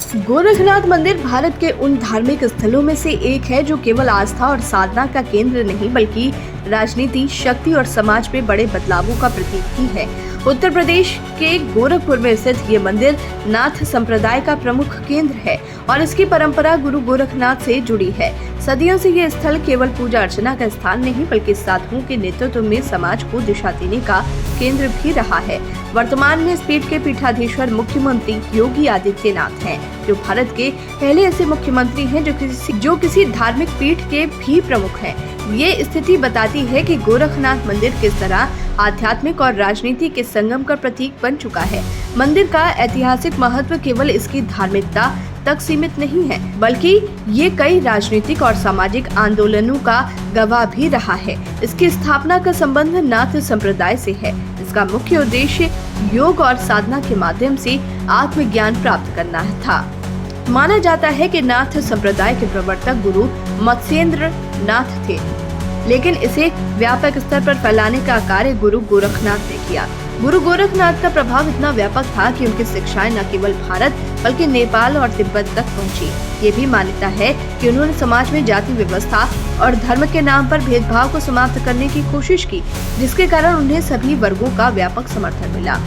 गोरखनाथ मंदिर भारत के उन धार्मिक स्थलों में से एक है जो केवल आस्था और साधना का केंद्र नहीं बल्कि राजनीति, शक्ति और समाज में बड़े बदलावों का प्रतीक भी है। उत्तर प्रदेश के गोरखपुर में स्थित ये मंदिर नाथ संप्रदाय का प्रमुख केंद्र है और इसकी परंपरा गुरु गोरखनाथ से जुड़ी है। सदियों से ये स्थल केवल पूजा अर्चना का स्थान नहीं बल्कि साधुओं के नेतृत्व में समाज को दिशा देने का केंद्र भी रहा है। वर्तमान में इस पीठ के पीठाधीश्वर मुख्यमंत्री योगी आदित्यनाथ हैं, जो भारत के पहले ऐसे मुख्यमंत्री हैं जो किसी धार्मिक पीठ के भी प्रमुख हैं। ये स्थिति बताती है कि गोरखनाथ मंदिर किस तरह आध्यात्मिक और राजनीति के संगम का प्रतीक बन चुका है। मंदिर का ऐतिहासिक महत्व केवल इसकी धार्मिकता तक सीमित नहीं है, बल्कि ये कई राजनीतिक और सामाजिक आंदोलनों का गवाह भी रहा है। इसकी स्थापना का संबंध नाथ संप्रदाय से है। इसका मुख्य उद्देश्य योग और साधना के माध्यम से आत्मज्ञान प्राप्त करना था। माना जाता है कि नाथ संप्रदाय के प्रवर्तक गुरु मत्स्येंद्र नाथ थे, लेकिन इसे व्यापक स्तर पर फैलाने का कार्य गुरु गोरखनाथ ने किया। गुरु गोरखनाथ का प्रभाव इतना व्यापक था कि उनकी शिक्षाएं न केवल भारत बल्कि नेपाल और तिब्बत तक पहुंची। ये भी मान्यता है कि उन्होंने समाज में जाति व्यवस्था और धर्म के नाम पर भेदभाव को समाप्त करने की कोशिश की, जिसके कारण उन्हें सभी वर्गों का व्यापक समर्थन मिला।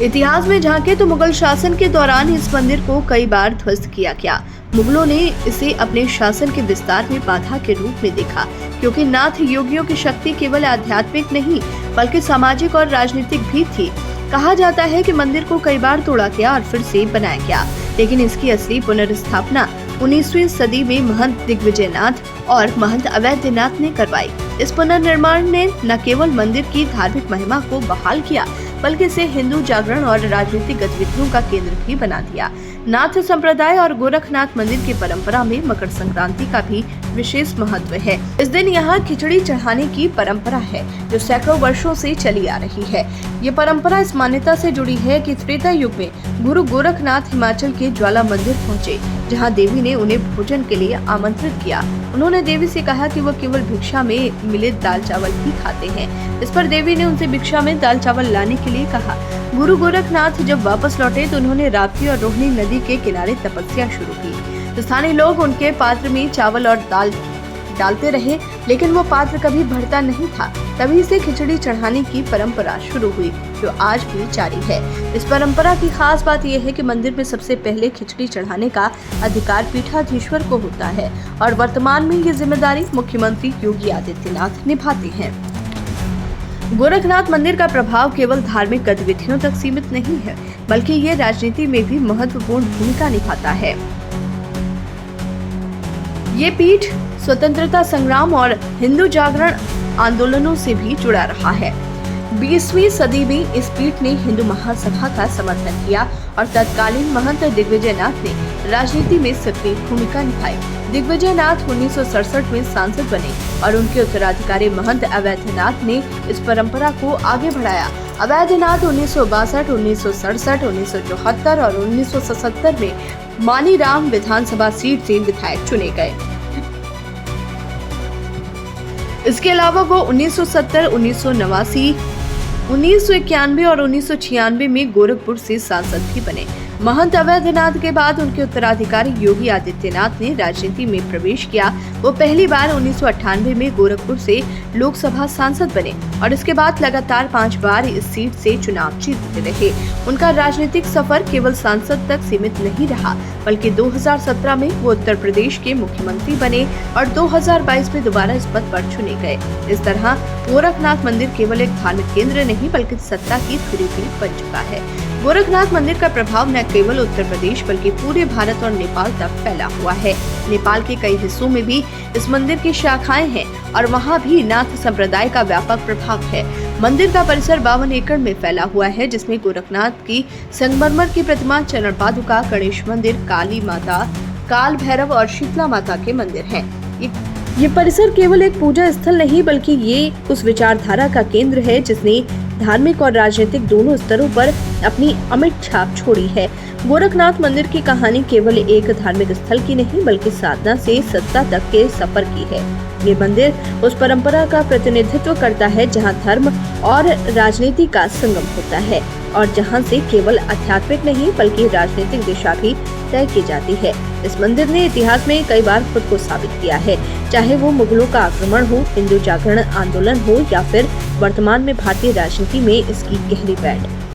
इतिहास में झांके तो मुगल शासन के दौरान इस मंदिर को कई बार ध्वस्त किया गया। मुगलों ने इसे अपने शासन के विस्तार में बाधा के रूप में देखा, क्योंकि नाथ योगियों की शक्ति केवल आध्यात्मिक नहीं बल्कि सामाजिक और राजनीतिक भी थी। कहा जाता है कि मंदिर को कई बार तोड़ा गया और फिर से बनाया गया, लेकिन इसकी असली पुनर्स्थापना 19वीं सदी में महंत दिग्विजयनाथ और महंत अवैधनाथ ने करवाई। इस पुनर्निर्माण ने न केवल मंदिर की धार्मिक महिमा को बहाल किया बल्कि इसे हिंदू जागरण और राजनीतिक गतिविधियों का केंद्र भी बना दिया। नाथ संप्रदाय और गोरखनाथ मंदिर की परंपरा में मकर संक्रांति का भी विशेष महत्व है। इस दिन यहाँ खिचड़ी चढ़ाने की परंपरा है, जो सैकड़ों वर्षों से चली आ रही है। ये परंपरा इस मान्यता से जुड़ी है कि त्रेता युग में गुरु गोरखनाथ हिमाचल के ज्वाला मंदिर पहुँचे, जहाँ देवी ने उन्हें भोजन के लिए आमंत्रित किया। उन्होंने देवी से कहा कि वो केवल भिक्षा में मिले दाल चावल ही खाते हैं। इस पर देवी ने उनसे भिक्षा में दाल चावल लाने के लिए कहा। गुरु गोरखनाथ जब वापस लौटे तो उन्होंने राप्ती और रोहिणी नदी के किनारे तपस्या शुरू की। स्थानीय लोग उनके पात्र में चावल और दाल डालते रहे, लेकिन वो पात्र कभी भरता नहीं था। तभी से खिचड़ी चढ़ाने की परंपरा शुरू हुई, जो आज भी जारी है। इस परंपरा की खास बात यह है कि मंदिर में सबसे पहले खिचड़ी चढ़ाने का अधिकार पीठाधीश्वर को होता है और वर्तमान में ये जिम्मेदारी मुख्यमंत्री योगी आदित्यनाथ निभाते हैं। गोरखनाथ मंदिर का प्रभाव केवल धार्मिक गतिविधियों तक सीमित नहीं है, बल्कि ये राजनीति में भी महत्वपूर्ण भूमिका निभाता है। ये पीठ स्वतंत्रता संग्राम और हिंदू जागरण आंदोलनों से भी जुड़ा रहा है। 20वीं सदी में इस पीठ ने हिंदू महासभा का समर्थन किया और तत्कालीन महंत दिग्विजयनाथ ने राजनीति में सक्रिय भूमिका निभाई। दिग्विजयनाथ 1967 में सांसद बने और उनके उत्तराधिकारी महंत अवैधनाथ ने इस परंपरा को आगे बढ़ाया। अवैधनाथ 1962, 1967, 1974 और 1977 में मानीराम विधानसभा सीट से विधायक चुने गए। इसके अलावा वो 1970, 1989, 1991 और 1996 में गोरखपुर से सांसद भी बने। महंत अवैधनाथ के बाद उनके उत्तराधिकारी योगी आदित्यनाथ ने राजनीति में प्रवेश किया। वो पहली बार 1998 में गोरखपुर से लोकसभा सांसद बने और इसके बाद लगातार 5 बार इस सीट से चुनाव जीतते रहे। उनका राजनीतिक सफर केवल सांसद तक सीमित नहीं रहा, बल्कि 2017 में वो उत्तर प्रदेश के मुख्यमंत्री बने और 2022 में दोबारा इस पद पर चुने गए। इस तरह गोरखनाथ मंदिर केवल एक धार्मिक केंद्र नहीं बल्कि सत्ता की धुरी भी बन चुका है। गोरखनाथ मंदिर का प्रभाव न केवल उत्तर प्रदेश बल्कि पूरे भारत और नेपाल तक फैला हुआ है। नेपाल के कई हिस्सों में भी इस मंदिर की शाखाएं हैं और वहां भी नाथ संप्रदाय का व्यापक प्रभाव है। मंदिर का परिसर 52 एकड़ में फैला हुआ है, जिसमें गोरखनाथ की संगमरमर की प्रतिमा, चरण पादुका, गणेश मंदिर, काली माता, काल भैरव और शीतला माता के मंदिर हैं। ये परिसर केवल एक पूजा स्थल नहीं बल्कि ये उस विचारधारा का केंद्र है जिसने धार्मिक और राजनीतिक दोनों स्तरों पर अपनी अमिट छाप छोड़ी है। गोरखनाथ मंदिर की कहानी केवल एक धार्मिक स्थल की नहीं बल्कि साधना से सत्ता तक के सफर की है। ये मंदिर उस परंपरा का प्रतिनिधित्व करता है जहां धर्म और राजनीति का संगम होता है। और जहां से केवल आध्यात्मिक नहीं बल्कि राजनीतिक दिशा भी तय की जाती है। इस मंदिर ने इतिहास में कई बार खुद को साबित किया है, चाहे वो मुगलों का आक्रमण हो, हिंदू जागरण आंदोलन हो या फिर वर्तमान में भारतीय राजनीति में इसकी गहरी पैठ।